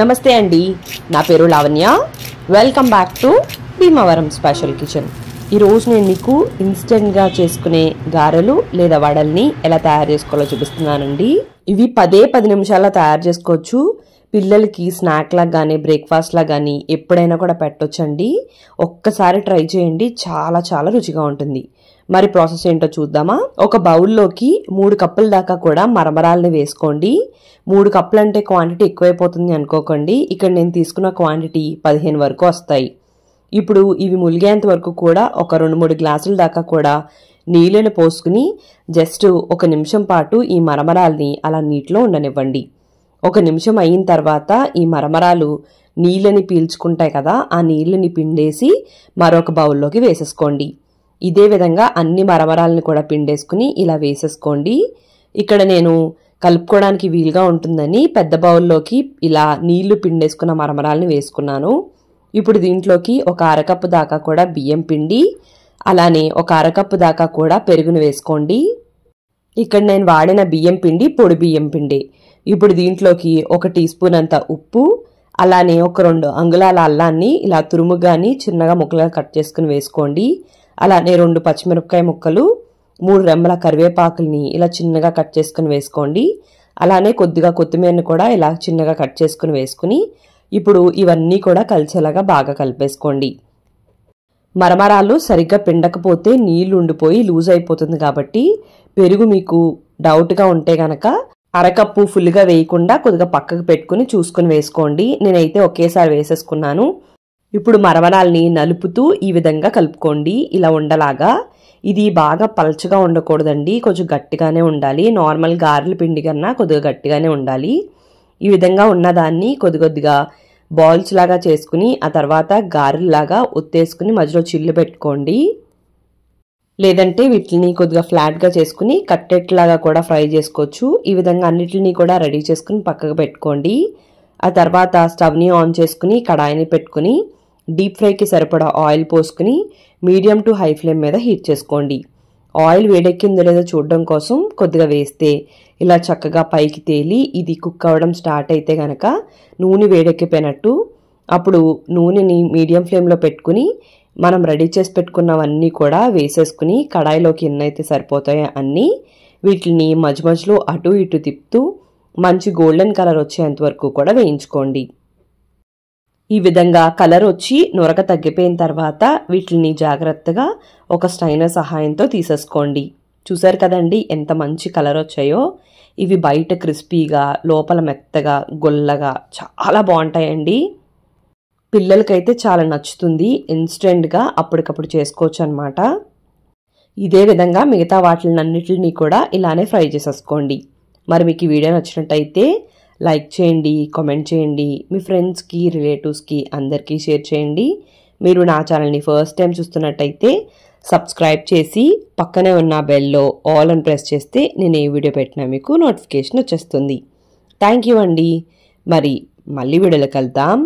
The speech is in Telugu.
నమస్తే అండి, నా పేరు Lavanya. Welcome back to Bhimavaram special kitchen. ఈరోజు నేను మీకు ఇన్స్టెంట్గా చేసుకునే గారెలు లేదా వడల్ని ఎలా తయారు చేసుకోవాలో చూపిస్తున్నానండి. ఇవి 10 నిమిషాల్లో తయారు చేసుకోవచ్చు. పిల్లలకి స్నాక్ లాగా కానీ బ్రేక్ఫాస్ట్ లాగా కానీ ఎప్పుడైనా కూడా పెట్టొచ్చండి. ఒక్కసారి ట్రై చేయండి, చాలా చాలా రుచిగా ఉంటుంది. మరి ప్రాసెస్ ఏంటో చూద్దామా. ఒక బౌల్లోకి 3 కప్పుల దాకా కూడా మరమరాలని వేసుకోండి. 3 కప్పులు అంటే క్వాంటిటీ ఎక్కువైపోతుంది అనుకోకండి. ఇక్కడ నేను తీసుకున్న క్వాంటిటీ 15 వరకు వస్తాయి. ఇప్పుడు ఇవి ములిగేంత వరకు కూడా ఒక 2-3 గ్లాసుల దాకా కూడా నీళ్ళని పోసుకుని జస్ట్ 1 నిమిషం పాటు ఈ మరమరాల్ని అలా నీటిలో ఉండనివ్వండి. 1 నిమిషం అయిన తర్వాత ఈ మరమరాలు నీళ్ళని పీల్చుకుంటాయి కదా, ఆ నీళ్ళని పిండేసి మరొక బౌల్లోకి వేసేసుకోండి. ఇదే విధంగా అన్ని మరమరాలను కూడా పిండేసుకుని ఇలా వేసేసుకోండి. ఇక్కడ నేను కలుపుకోవడానికి వీలుగా ఉంటుందని పెద్ద బౌల్లోకి ఇలా నీళ్లు పిండేసుకున్న మరమరాలని వేసుకున్నాను. ఇప్పుడు దీంట్లోకి ఒక అరకప్పు దాకా కూడా బియ్యం పిండి, అలానే ఒక అరకప్పు దాకా కూడా పెరుగును వేసుకోండి. ఇక్కడ నేను వాడిన బియ్యం పిండి పొడి బియ్యం పిండి. ఇప్పుడు దీంట్లోకి 1 టీ స్పూన్ అంత ఉప్పు, అలానే ఒక 2 అంగుళాల అల్లాన్ని ఇలా తురుముగాని చిన్నగా ముక్కలుగా కట్ చేసుకుని వేసుకోండి. అలానే 2 పచ్చిమిరపకాయ ముక్కలు, 3 రెమ్మల కరివేపాకుల్ని ఇలా చిన్నగా కట్ చేసుకుని వేసుకోండి. అలానే కొద్దిగా కొత్తిమీరని కూడా ఇలా చిన్నగా కట్ చేసుకుని వేసుకుని ఇప్పుడు ఇవన్నీ కూడా కలిసేలాగా బాగా కలిపేసుకోండి. మరమరాలు సరిగ్గా పిండకపోతే నీళ్లు ఉండిపోయి లూజ్ అయిపోతుంది కాబట్టి పెరుగు మీకు డౌట్గా ఉంటే గనక అరకప్పు ఫుల్గా వేయకుండా కొద్దిగా పక్కకు పెట్టుకుని చూసుకుని వేసుకోండి. నేనైతే ఒకేసారి వేసేసుకున్నాను. ఇప్పుడు మరమరాల్ని నలుపుతూ ఈ విధంగా కలుపుకోండి, ఇలా ఉండలాగా. ఇది బాగా పల్చగా ఉండకూడదండి, కొంచెం గట్టిగానే ఉండాలి. నార్మల్ గారెల పిండి కన్నా కొద్దిగా గట్టిగానే ఉండాలి. ఈ విధంగా ఉన్నదాన్ని కొద్దిగా బాల్స్ లాగా చేసుకుని ఆ తర్వాత గారెల్లాగా ఒత్తేసుకుని మధ్యలో చిల్లు పెట్టుకోండి. లేదంటే వీటిని కొద్దిగా ఫ్లాట్గా చేసుకుని కట్టెట్ లాగా కూడా ఫ్రై చేసుకోవచ్చు. ఈ విధంగా అన్నిటిని కూడా రెడీ చేసుకుని పక్కకు పెట్టుకోండి. ఆ తర్వాత స్టవ్ని ఆన్ చేసుకుని కడాయిని పెట్టుకుని డీప్ ఫ్రైకి సరిపడా ఆయిల్ పోసుకుని మీడియం టు హై ఫ్లేమ్ మీద హీట్ చేసుకోండి. ఆయిల్ వేడెక్కిందో లేదో చూడడం కోసం కొద్దిగా వేస్తే ఇలా చక్కగా పైకి తేలి ఇది కుక్ అవ్వడం స్టార్ట్ అయితే గనక నూనె వేడెక్కిపోయినట్టు. అప్పుడు నూనెని మీడియం ఫ్లేమ్లో పెట్టుకుని మనం రెడీ చేసి పెట్టుకున్నవన్నీ కూడా వేసేసుకుని కడాయిలోకి ఎన్నైతే సరిపోతాయో అన్నీ వీటిని మధ్య మధ్యలో అటు ఇటు తిప్పుతూ మంచి గోల్డెన్ కలర్ వచ్చేంత వరకు కూడా వేయించుకోండి. ఈ విధంగా కలర్ వచ్చి నొరక తగ్గిపోయిన తర్వాత వీటిని జాగ్రత్తగా ఒక స్ట్రైనర్ సహాయంతో తీసేసుకోండి. చూసారు కదండి ఎంత మంచి కలర్ వచ్చాయో. ఇవి బయట క్రిస్పీగా లోపల మెత్తగా గొల్లగా చాలా బాగుంటాయండి. పిల్లలకైతే చాలా నచ్చుతుంది. ఇన్స్టెంట్గా అప్పటికప్పుడు చేసుకోవచ్చు అనమాట. ఇదే విధంగా మిగతా వాటిలన్నిటిని కూడా ఇలానే ఫ్రై చేసేసుకోండి. మరి మీకు ఈ వీడియో నచ్చినట్టయితే లైక్ చేయండి, కామెంట్ చేయండి, మీ ఫ్రెండ్స్కి రిలేటివ్స్కి అందరికీ షేర్ చేయండి. మీరు నా ఛానల్ని ఫస్ట్ టైం చూస్తున్నట్టయితే సబ్స్క్రైబ్ చేసి పక్కనే ఉన్న బెల్లో ఆల్ అని ప్రెస్ చేస్తే నేను ఏ వీడియో పెట్టినా మీకు నోటిఫికేషన్ వచ్చేస్తుంది. థ్యాంక్ యూ అండి. మరి మళ్ళీ వీడియోలోకి వెళ్దాం.